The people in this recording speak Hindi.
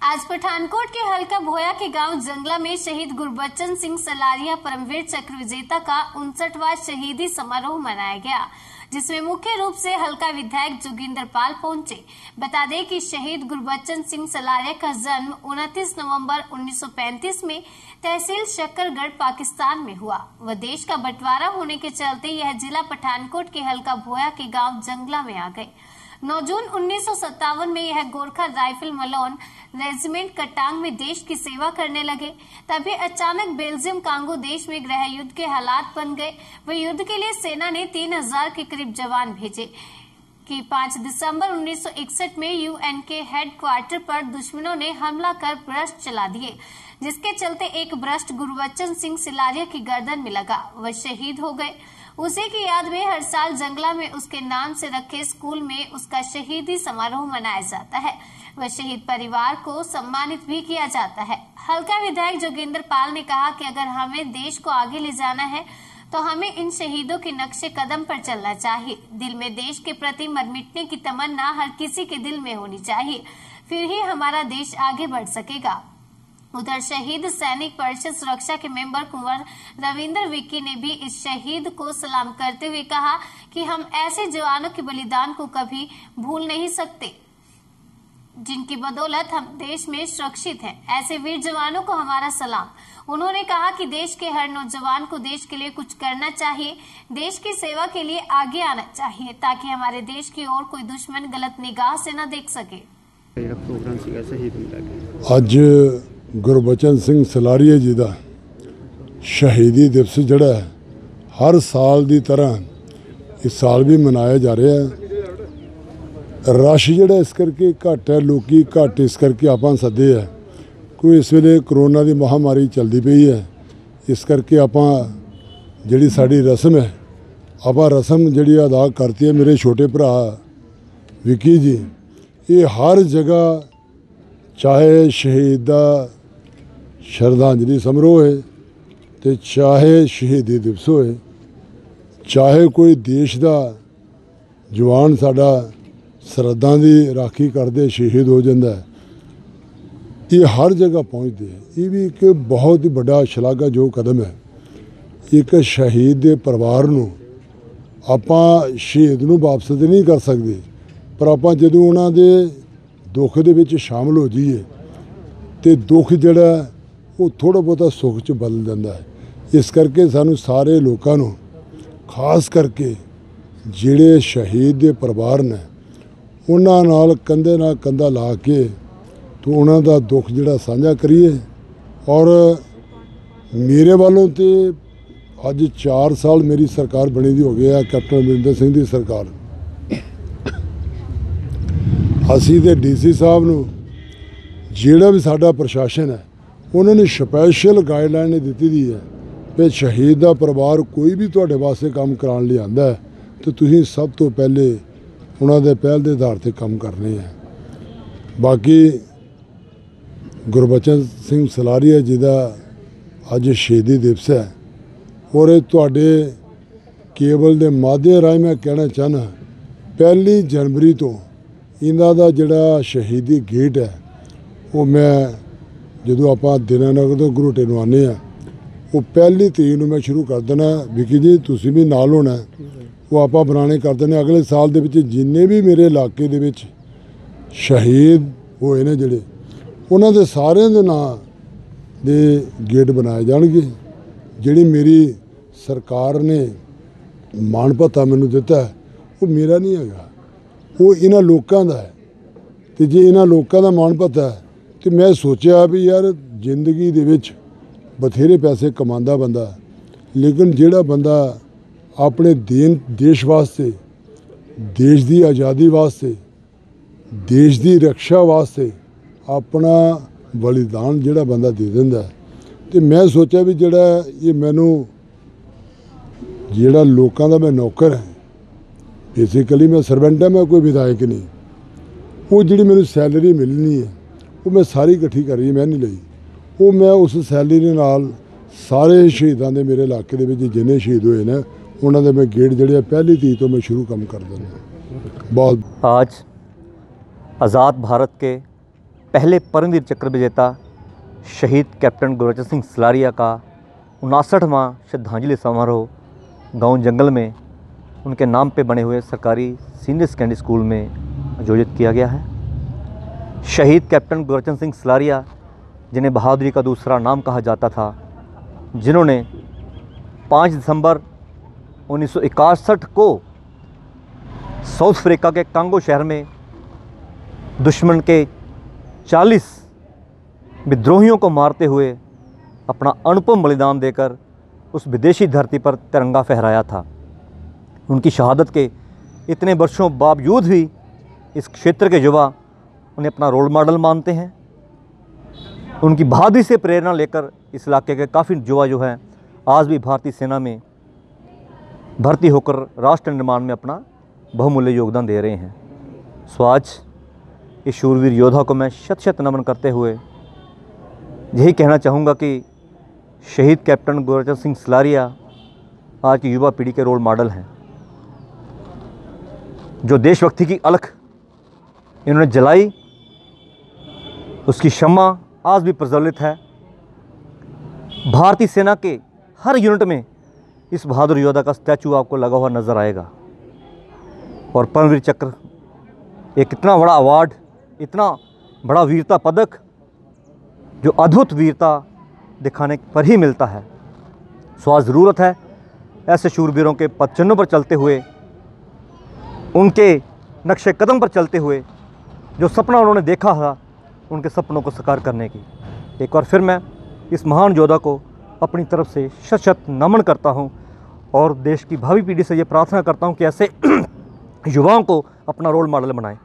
आज पठानकोट के हल्का भोया के गांव जंगला में शहीद गुरबचन सिंह सलारिया परमवीर चक्र विजेता का 59वां शहीदी समारोह मनाया गया, जिसमें मुख्य रूप से हल्का विधायक जोगिंदर पाल पहुंचे। बता दें कि शहीद गुरबचन सिंह सलारिया का जन्म 29 नवंबर 1935 में तहसील शक्करगढ़ पाकिस्तान में हुआ। वह देश का बंटवारा होने के चलते यह जिला पठानकोट के हल्का भोया के गांव जंगला में आ गए। 9 जून 1957 में यह गोरखा राइफल मलोन रेजिमेंट कटांग में देश की सेवा करने लगे। तभी अचानक बेल्जियम कांगो देश में गृह युद्ध के हालात बन गए। वह युद्ध के लिए सेना ने 3000 के करीब जवान भेजे कि 5 दिसंबर 1961 में यूएन के हेडक्वार्टर पर दुश्मनों ने हमला कर भ्रष्ट चला दिए, जिसके चलते एक भ्रष्ट गुरबचन सिंह सलारिया की गर्दन में लगा। वह शहीद हो गए। उसी की याद में हर साल जंगला में उसके नाम से रखे स्कूल में उसका शहीदी समारोह मनाया जाता है। वह शहीद परिवार को सम्मानित भी किया जाता है। हल्का विधायक जोगिंदर पाल ने कहा कि अगर हमें देश को आगे ले जाना है तो हमें इन शहीदों के नक्शे कदम पर चलना चाहिए। दिल में देश के प्रति मर मिटने की तमन्ना हर किसी के दिल में होनी चाहिए, फिर ही हमारा देश आगे बढ़ सकेगा। उधर शहीद सैनिक परिषद सुरक्षा के मेंबर कुंवर रविंद्र विक्की ने भी इस शहीद को सलाम करते हुए कहा कि हम ऐसे जवानों के बलिदान को कभी भूल नहीं सकते, जिनकी बदौलत हम देश में सुरक्षित हैं। ऐसे वीर जवानों को हमारा सलाम। उन्होंने कहा कि देश के हर नौजवान को देश के लिए कुछ करना चाहिए, देश की सेवा के लिए आगे आना चाहिए, ताकि हमारे देश की ओर कोई दुश्मन गलत निगाह से न देख सके। आज गुरबचन सिंह सलारिया जी का शहीदी दिवस जड़ा हर साल की तरह इस साल भी मनाया जा रहा है। रश जड़ा इस करके घट है, लोग घट इस करके आप सदे है, कोई इस वेले करोना की महामारी चलती पई है, इस करके आप जी साड़ी रस्म है आप रस्म जी अदा करती है। मेरे छोटे भरा विकी जी ये हर जगह चाहे शहीद का श्रद्धांजलि समारोह है तो चाहे शहीदी दिवस होए, चाहे कोई देश का जवान साडा सरहदां की राखी करते शहीद हो जाता है, ये हर जगह पहुँचते हैं। ये भी एक बहुत ही बड़ा शलाघायोग कदम है। एक शहीद के परिवार नूं आपां शहीद नूं वापस तो नहीं कर सकते, पर आपां जदों उन्हां दे दुख दे विच शामिल हो जाइए तो दुख जड़ा वो थोड़ा बहुता सुख च बदल जाता है। इस करके सानू सारे लोगों को खास करके जिहड़े शहीद के परिवार ने उन्हां नाल कंधे नाल कंधा ला के तो उन्हां दा दुख जिहड़ा साझा करिए। और मेरे वालों तो अज 4 साल मेरी सरकार बनी दी हो गया, कैप्टन अमरिंदर सिंह की सरकार। असी तो DC साहब नूं जिहड़ा भी साडा प्रशासन है उन्होंने स्पैशल गाइडलाइन दी दी है कि शहीद का परिवार कोई भी तुहाडे वास्ते काम कराने लिए आंदा है तो तुसीं सब तो पहले उन्होंने पहल के आधार पर काम करने हैं। बाकी गुरबचन सिंह सलारिया जी का अज शहीदी दिवस है और ये तुहाडे केबल के माध्यम राही मैं कहना चाहना 1 जनवरी तो इन्हां दा जिहड़ा शहीदी गेट है वो मैं जो आप दीनानगर तो घरोटे आने वो 1 तरीक मैं शुरू कर देना। विकी जी तुसीं भी नाल होना, वो आप बनाने कर देने। अगले साल दे विच जिन्ने भी मेरे इलाके दे विच शहीद होए ने जिहड़े उन्हां दे सारिआं दे नां दे गेट बनाए जाणगे। जिहड़ी मेरी सरकार ने मान भत्ता मैनूं दिता है वो मेरा नहीं हैगा, वो इन्हां लोकां दा है। तो जे इन्हां लोकां दा मान भत्ता है तो मैं सोचा भी यार जिंदगी दे विच बथेरे पैसे कमांदा बंदा, लेकिन जिहड़ा बंदा अपने देश वास्ते, देश की आज़ादी वास्ते, देश की रक्षा वास्ते अपना बलिदान जिहड़ा बंदा दे दिंदा है, तो मैं सोचा भी जिहड़ा ये मैनू जिहड़ा लोकां दा मैं नौकर है, बेसिकली मैं सर्वेंट है, मैं कोई विधायक नहीं। वो जिहड़ी मैनू सैलरी मिलनी है वो मैं सारी इकट्ठी करी, मैं नहीं लई। वो मैं उस सैलरी नाल सारे शहीदां दे मेरे इलाके दे विच जिन्ने शहीद होए ने उन्हां दे मैं गेट जिहड़े 1 तरीक तो मैं शुरू काम कर देना। बहुत आज आज़ाद भारत के पहले परमवीर चक्र विजेता शहीद कैप्टन गुरबचन सिंह सलारिया का 59वां श्रद्धांजलि समारोह गांव जंगल में उनके नाम पे बने हुए सरकारी सीनियर सेकेंडरी स्कूल में आयोजित किया गया है। शहीद कैप्टन गुरबचन सिंह सलारिया, जिन्हें बहादुरी का दूसरा नाम कहा जाता था, जिन्होंने 5 दिसंबर 1961 को साउथ अफ्रीका के कांगो शहर में दुश्मन के 40 विद्रोहियों को मारते हुए अपना अनुपम बलिदान देकर उस विदेशी धरती पर तिरंगा फहराया था। उनकी शहादत के इतने वर्षों बावजूद भी इस क्षेत्र के युवा उन्हें अपना रोल मॉडल मानते हैं। उनकी बहादुरी से प्रेरणा लेकर इस इलाके के काफ़ी युवा जो हैं आज भी भारतीय सेना में भर्ती होकर राष्ट्र निर्माण में अपना बहुमूल्य योगदान दे रहे हैं। सो आज इस शूरवीर योद्धा को मैं शत शत नमन करते हुए यही कहना चाहूँगा कि शहीद कैप्टन गुरबचन सिंह सलारिया आज की युवा पीढ़ी के रोल मॉडल हैं। जो देशभक्ति की अलख इन्होंने जलाई, उसकी शम्मा आज भी प्रज्वलित है। भारतीय सेना के हर यूनिट में इस बहादुर योद्धा का स्टैचू आपको लगा हुआ नज़र आएगा। और परमवीर चक्र एक इतना बड़ा अवार्ड, इतना बड़ा वीरता पदक जो अद्भुत वीरता दिखाने पर ही मिलता है। सो आज ज़रूरत है ऐसे शूरवीरों के पद चिन्हों पर चलते हुए, उनके नक्शे कदम पर चलते हुए जो सपना उन्होंने देखा था, उनके सपनों को साकार करने की। एक बार फिर मैं इस महान योद्धा को अपनी तरफ से शत शत नमन करता हूं और देश की भावी पीढ़ी से ये प्रार्थना करता हूं कि ऐसे युवाओं को अपना रोल मॉडल बनाएं।